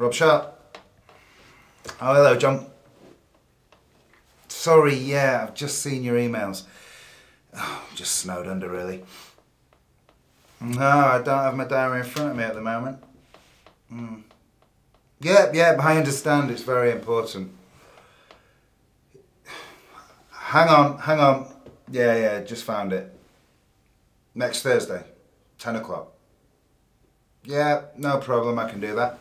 Rob Sharp. Oh, hello, John. Sorry, yeah, I've just seen your emails. Oh, I'm just snowed under, really. No, I don't have my diary in front of me at the moment. Yeah, but I understand it's very important. Hang on. Yeah, just found it. Next Thursday, 10 o'clock. Yeah, no problem, I can do that.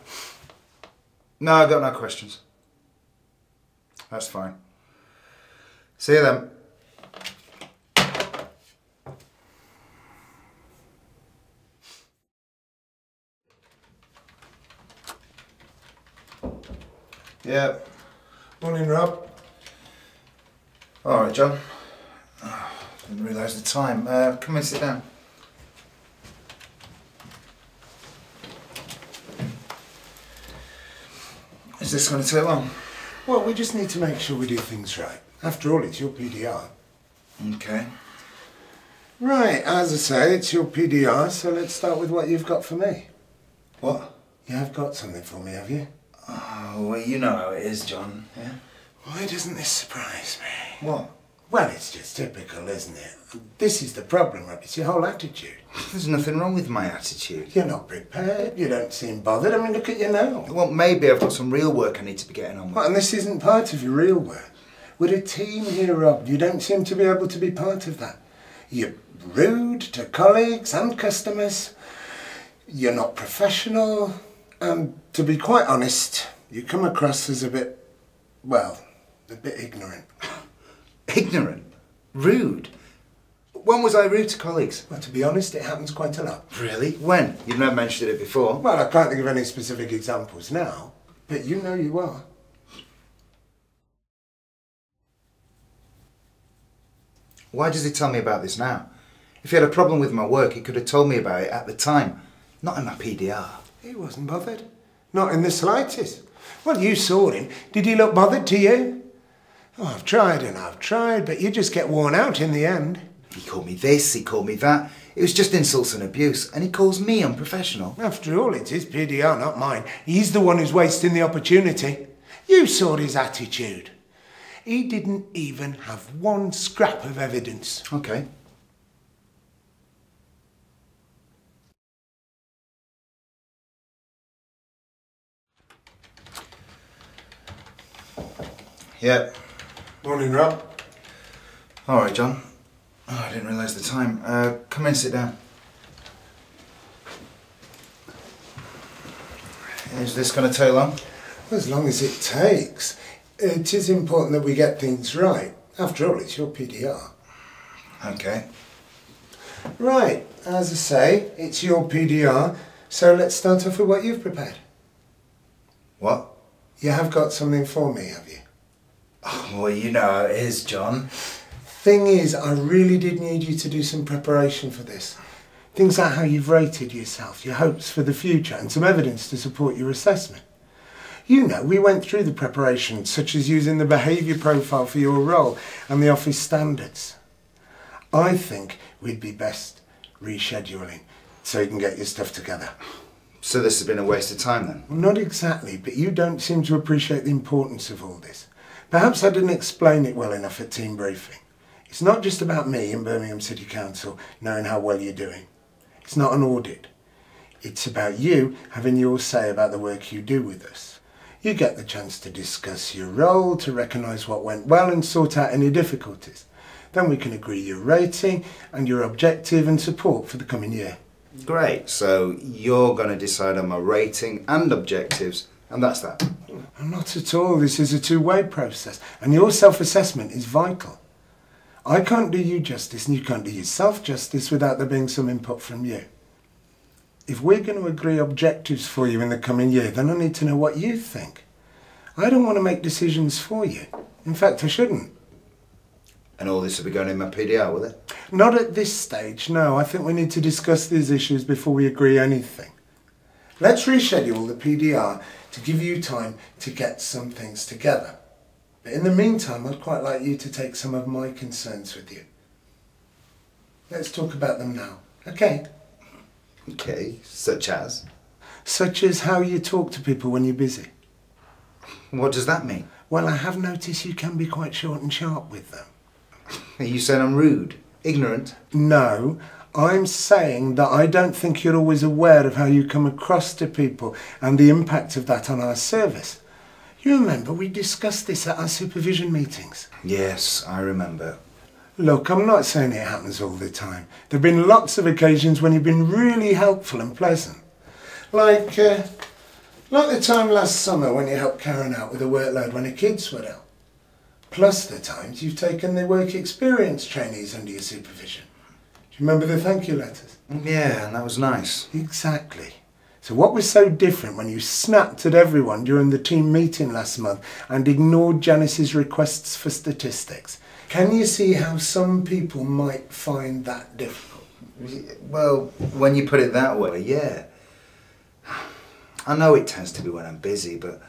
No, I've got no questions. That's fine. See you then. Yeah. Morning, Rob. All right, John. Oh, didn't realise the time. Come and sit down. Is this going to take long? Well, we just need to make sure we do things right. After all, it's your PDR. Okay. Right, as I say, it's your PDR, so let's start with what you've got for me. What? You have got something for me, have you? Oh, well, you know how it is, John, yeah? Why doesn't this surprise me? What? Well, it's just typical, isn't it? This is the problem, Rob. It's your whole attitude. There's nothing wrong with my attitude. You're not prepared. You don't seem bothered. I mean, look at you now. Well, maybe I've got some real work I need to be getting on with. What, and this isn't part of your real work. We're a team here, Rob. You don't seem to be able to be part of that. You're rude to colleagues and customers. You're not professional. And to be quite honest, you come across as a bit ignorant. Ignorant? Rude? When was I rude to colleagues? Well, to be honest, it happens quite a lot. Really? When? You've never mentioned it before. Well, I can't think of any specific examples now, but you know you are. Why does he tell me about this now? If he had a problem with my work, he could have told me about it at the time, not in my PDR. He wasn't bothered. Not in the slightest. Well, you saw him. Did he look bothered to you? Oh, I've tried and I've tried, but you just get worn out in the end. He called me this, he called me that. It was just insults and abuse, and he calls me unprofessional. After all, it's his PDR, not mine. He's the one who's wasting the opportunity. You saw his attitude. He didn't even have one scrap of evidence. Okay. Yep. Morning, Rob. All right, John. Oh, I didn't realise the time. Come in, sit down. Is this going to take long? As long as it takes. It is important that we get things right. After all, it's your PDR. Okay. Right, as I say, it's your PDR, so let's start off with what you've prepared. What? You have got something for me, have you? Oh, well, you know how it is, John. Thing is, I really did need you to do some preparation for this. Things like how you've rated yourself, your hopes for the future, and some evidence to support your assessment. You know, we went through the preparation, such as using the behaviour profile for your role and the office standards. I think we'd be best rescheduling so you can get your stuff together. So this has been a waste of time then? Well, not exactly, but you don't seem to appreciate the importance of all this. Perhaps I didn't explain it well enough at team briefing. It's not just about me and Birmingham City Council knowing how well you're doing. It's not an audit. It's about you having your say about the work you do with us. You get the chance to discuss your role, to recognise what went well and sort out any difficulties. Then we can agree your rating and your objective and support for the coming year. Great, so you're going to decide on my rating and objectives, and that's that? Not at all. This is a two-way process, and your self-assessment is vital. I can't do you justice, and you can't do yourself justice without there being some input from you. If we're going to agree objectives for you in the coming year, then I need to know what you think. I don't want to make decisions for you. In fact, I shouldn't. And all this will be going in my PDR, will it? Not at this stage, no. I think we need to discuss these issues before we agree anything. Let's reschedule the PDR to give you time to get some things together. But in the meantime, I'd quite like you to take some of my concerns with you. Let's talk about them now, okay? Okay, such as? Such as how you talk to people when you're busy. What does that mean? Well, I have noticed you can be quite short and sharp with them. Are you saying I'm rude? Ignorant? No, I'm saying that I don't think you're always aware of how you come across to people and the impact of that on our service. You remember we discussed this at our supervision meetings? Yes, I remember. Look, I'm not saying it happens all the time. There have been lots of occasions when you've been really helpful and pleasant. Like the time last summer when you helped Karen out with the workload when her kids were ill. Plus the times you've taken the work experience trainees under your supervision. Do you remember the thank you letters? Yeah, and that was nice. Exactly. So what was so different when you snapped at everyone during the team meeting last month and ignored Janice's requests for statistics? Can you see how some people might find that difficult? Well, when you put it that way, yeah. I know it tends to be when I'm busy, but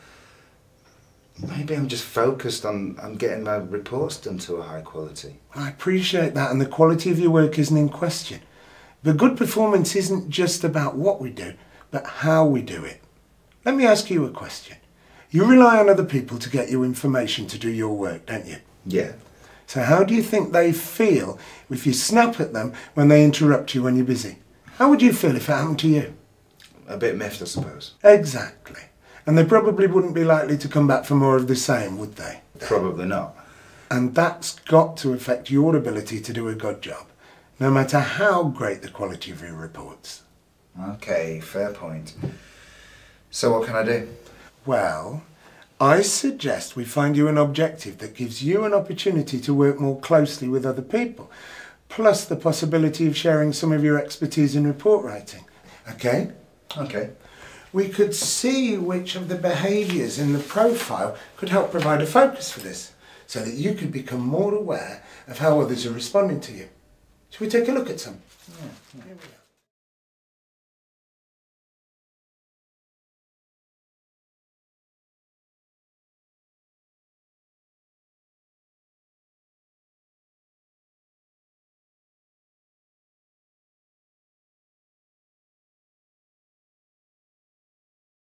maybe I'm just focused on getting my reports done to a high quality. I appreciate that, and the quality of your work isn't in question. But good performance isn't just about what we do, but how we do it. Let me ask you a question. You rely on other people to get you information to do your work, don't you? Yeah. So how do you think they feel if you snap at them when they interrupt you when you're busy? How would you feel if it happened to you? A bit miffed, I suppose. Exactly. And they probably wouldn't be likely to come back for more of the same, would they? Probably not. And that's got to affect your ability to do a good job, no matter how great the quality of your reports. Okay, fair point. So what can I do? Well, I suggest we find you an objective that gives you an opportunity to work more closely with other people, plus the possibility of sharing some of your expertise in report writing. Okay? Okay. We could see which of the behaviours in the profile could help provide a focus for this, so that you could become more aware of how others are responding to you. Shall we take a look at some? Yeah. Here we are.